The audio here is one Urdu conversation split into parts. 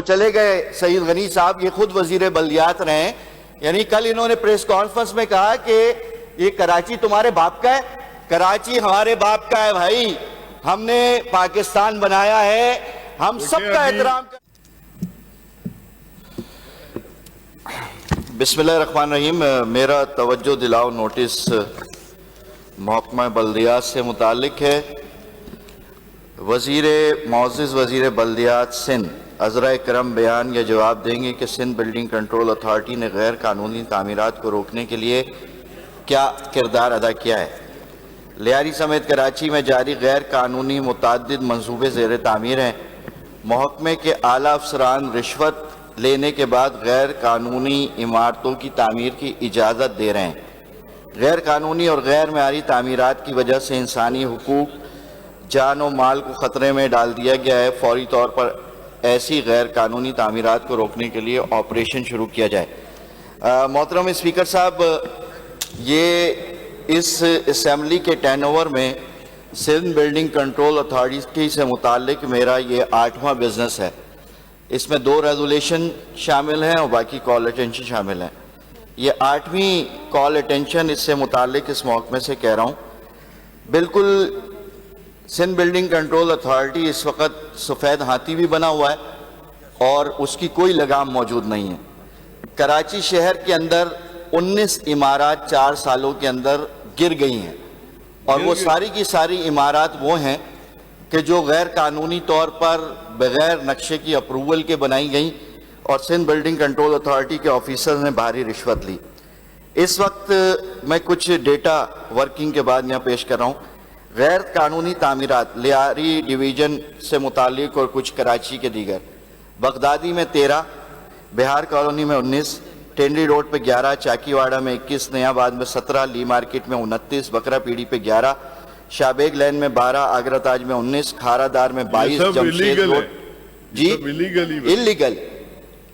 وہ چلے گئے سعید غنی صاحب، یہ خود وزیر بلدیات رہے ہیں، یعنی کل انہوں نے پریس کانفرنس میں کہا کہ یہ کراچی تمہارے باپ کا ہے۔ کراچی ہمارے باپ کا ہے بھائی، ہم نے پاکستان بنایا ہے، ہم سب کا احترام بسم اللہ الرحمن الرحیم۔ میرا توجہ دلاؤ نوٹس محکمہ بلدیات سے متعلق ہے۔ معزز وزیر بلدیات سندھ عذرائے کرم بیان یا جواب دیں گے کہ سندھ بلڈنگ کنٹرول اتھارٹی نے غیر قانونی تعمیرات کو روکنے کے لیے کیا کردار ادا کیا ہے۔ لیاری سمیت کراچی میں جاری غیر قانونی متعدد منصوبے زیر تعمیر ہیں۔ محکمے کے اعلیٰ افسران رشوت لینے کے بعد غیر قانونی عمارتوں کی تعمیر کی اجازت دے رہے ہیں۔ غیر قانونی اور غیر معیاری تعمیرات کی وجہ سے انسانی حقوق، جان و مال کو خطرے میں ڈال دیا گیا ہے۔ فوری طور پر ایسی غیر قانونی تعمیرات کو روکنے کے لیے آپریشن شروع کیا جائے۔ محترم اسپیکر صاحب، یہ اس اسمبلی کے ٹین اوور میں سندھ بلڈنگ کنٹرول اتھارٹی سے متعلق میرا یہ 8واں بزنس ہے۔ اس میں 2 ریزولیشن شامل ہیں اور باقی کال اٹینشن شامل ہیں۔ یہ 8ویں کال اٹینشن اس سے متعلق اس محکمے سے کہہ رہا ہوں۔ بالکل سندھ بلڈنگ کنٹرول اتھارٹی اس وقت سفید ہاتھی بھی بنا ہوا ہے اور اس کی کوئی لگام موجود نہیں ہے۔ کراچی شہر کے اندر 19 عمارات 4 سالوں کے اندر گر گئی ہیں، اور وہ ساری کی ساری عمارات وہ ہیں کہ جو غیر قانونی طور پر بغیر نقشے کی اپروول کے بنائی گئیں اور سندھ بلڈنگ کنٹرول اتھارٹی کے آفیسر نے بھاری رشوت لی۔ اس وقت میں کچھ ڈیٹا ورکنگ کے بعد یہاں پیش کر رہا ہوں۔ غیر قانونی تعمیرات لیاری ڈویژن سے متعلق اور کچھ کراچی کے دیگر: بغدادی میں 13، بہار کالونی میں 19، ٹینڈی روڈ پہ 11، چاکی واڑہ میں 21، نیا آباد میں 17، لی مارکیٹ میں 29، بکرا پیڑی پہ 11، شابیگ لین میں 12، آگرہ تاج میں 19، کھارا دار میں 22، جمشید روڈ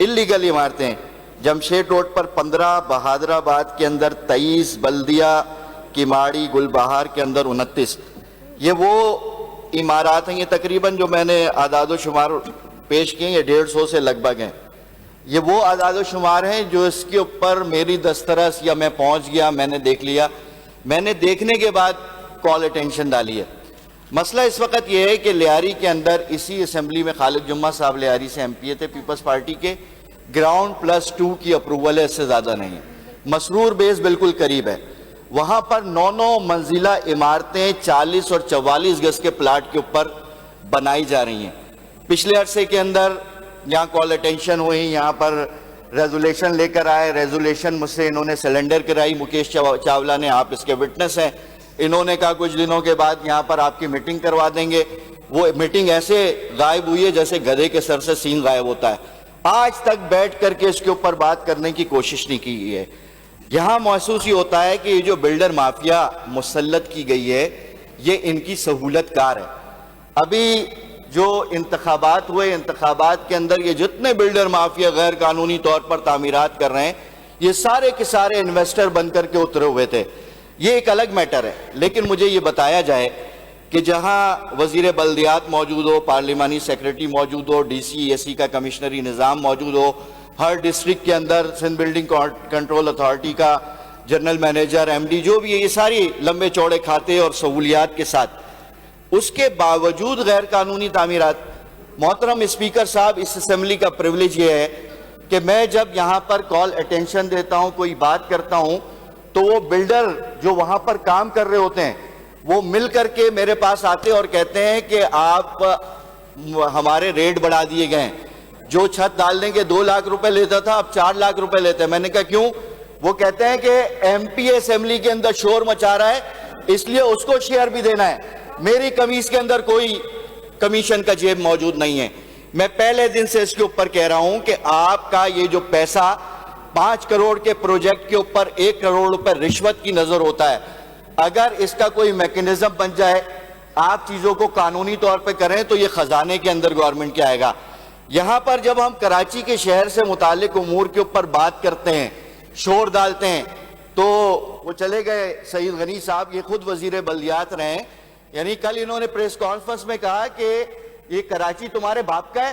اللیگل عمارتیں، جمشید روڈ پر 15، بہادر آباد کے اندر 23، بلدیہ کی ماڑی گل بہار کے اندر 29۔ یہ وہ عمارات ہیں، یہ تقریباً جو میں نے اعداد و شمار پیش کیے یہ 150 سے لگ بھگ ہیں۔ یہ وہ اعداد و شمار ہیں جو اس کے اوپر میری دسترس یا میں پہنچ گیا، میں نے دیکھ لیا، میں نے دیکھنے کے بعد کال اٹینشن ڈالی ہے۔ مسئلہ اس وقت یہ ہے کہ لیاری کے اندر اسی اسمبلی میں خالد جمعہ صاحب لیاری سے MP تھے پیپلز پارٹی کے، گراؤنڈ +2 کی اپروول ہے، اس سے زیادہ نہیں ہے۔ مسرور بیس بالکل قریب ہے، وہاں پر 9 منزلہ عمارتیں 40 اور 44 گز کے پلاٹ کے اوپر بنائی جا رہی ہیں۔ پچھلے عرصے کے اندر یہاں کال اٹینشن ہوئی، یہاں پر ریزولیشن لے کر آئے، ریزولیشن مجھ سے انہوں نے سلنڈر کرائی، مکیش چاولہ نے، آپ اس کے وٹنس ہیں۔ انہوں نے کہا کچھ دنوں کے بعد یہاں پر آپ کی میٹنگ کروا دیں گے۔ وہ میٹنگ ایسے غائب ہوئی ہے جیسے گدھے کے سر سے سینگ غائب ہوتا ہے۔ آج تک بیٹھ کر کے اس کے اوپر بات کرنے کی کوشش نہیں کی ہے۔ یہاں محسوس یہ ہوتا ہے کہ یہ جو بلڈر مافیا مسلط کی گئی ہے یہ ان کی سہولت کار ہے۔ ابھی جو انتخابات ہوئے، انتخابات کے اندر یہ جتنے بلڈر مافیا غیر قانونی طور پر تعمیرات کر رہے ہیں یہ سارے کے سارے انویسٹر بن کر کے اترے ہوئے تھے۔ یہ ایک الگ میٹر ہے، لیکن مجھے یہ بتایا جائے کہ جہاں وزیر بلدیات موجود ہو، پارلیمانی سیکریٹری موجود ہو، DC کا کمشنری نظام موجود ہو، ہر ڈسٹرکٹ کے اندر سندھ بلڈنگ کنٹرول اتھارٹی کا جنرل مینیجر MD جو بھی ہے، یہ ساری لمبے چوڑے کھاتے اور سہولیات کے ساتھ، اس کے باوجود غیر قانونی تعمیرات۔ محترم اسپیکر صاحب، اس اسمبلی کا پریولیج یہ ہے کہ میں جب یہاں پر کال اٹینشن دیتا ہوں، کوئی بات کرتا ہوں، تو وہ بلڈر جو وہاں پر کام کر رہے ہوتے ہیں وہ مل کر کے میرے پاس آتے اور کہتے ہیں کہ آپ ہمارے ریٹ بڑھا دیے گئے ہیں، جو چھت ڈالنے کے 2 لاکھ روپے لیتا تھا اب 4 لاکھ روپے لیتے ہیں۔ میں نے کہا کیوں؟ وہ کہتے ہیں کہ MP اسمبلی کے اندر شور مچا رہا ہے اس لیے اس کو شیئر بھی دینا ہے، میری کمیز کے اندر کوئی کمیشن کا جیب موجود نہیں ہے۔ میں پہلے دن سے اس کے اوپر کہہ رہا ہوں کہ آپ کا یہ جو پیسہ 5 کروڑ کے پروجیکٹ کے اوپر 1 کروڑ روپے رشوت کی نظر ہوتا ہے، اگر اس کا کوئی میکنزم بن جائے، آپ چیزوں کو قانونی طور پہ کریں تو یہ خزانے کے اندر گورنمنٹ کے آئے گا۔ یہاں پر جب ہم کراچی کے شہر سے متعلق امور کے اوپر بات کرتے ہیں، شور ڈالتے ہیں، تو وہ چلے گئے سعید غنی صاحب، یہ خود وزیر بلدیات رہے ہیں، یعنی کل انہوں نے پریس کانفرنس میں کہا کہ یہ کراچی تمہارے باپ کا ہے۔